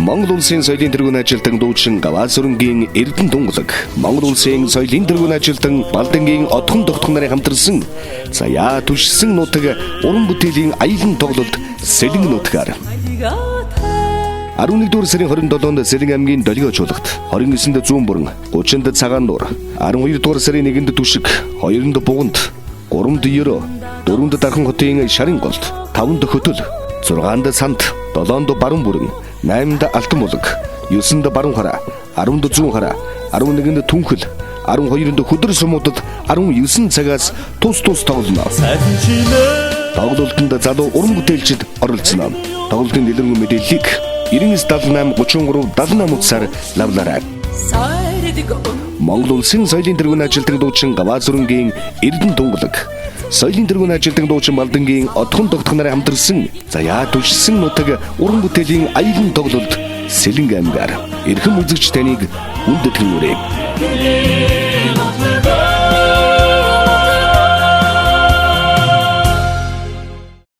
Монгол улсын соёлын тэргүүн ажилтан дуучин Гаваасүрэнгийн Эрдэнэ тунгалаг, Монгол улсын соёлын тэргүүн ажилтан Балдангийн Отхон тогтхон нарын хамтарсан заяа түшсэн нутаг уран бүтээлийн аялан тоглолт Сэлэн нутгаар 11-р сарын 27-нд Сэлэн аймгийн Долгио чуулгад, 29-нд Зүүн бүрэн, 30-нд Цагаан нуур, 12-р сарын 1-нд Түшиг, 2-нд Буганд, 3-нд Ерөө, 4-нд Дархан хотын Шарын голд, 5-нд Хөтөл, 6-нд Санд, 7-нд Баруун бүрэн, 8-нд Алтан булаг, 9-нд Баруун хараа, 10-нд Зүүн хараа, 11-нд Түнхэл, 12-нд Хөдөр сумуудад 19 цагаас тус тоглоно. Тоглолтод залуу уран бүтээлчид оролцсон. Тоглолтын дэлгэрэнгүй мэдээллийг 9978 33 78 утсаар лавлаарай. Монгол улсын соёлын тэргүүн ажилтан дуучин Гаваасүрэнгийн Эрдэнэ тунгалаг, соёлын тэргүүн ажилтан дуучин Балдангийн Отхон тогтхон нарын хамтарсан заяа түшсэн нутаг уран бүтээлийн аялан тоглолт Сэлэн аймгаар эрхэм үзэгч таныг үндэтгэн үрээ.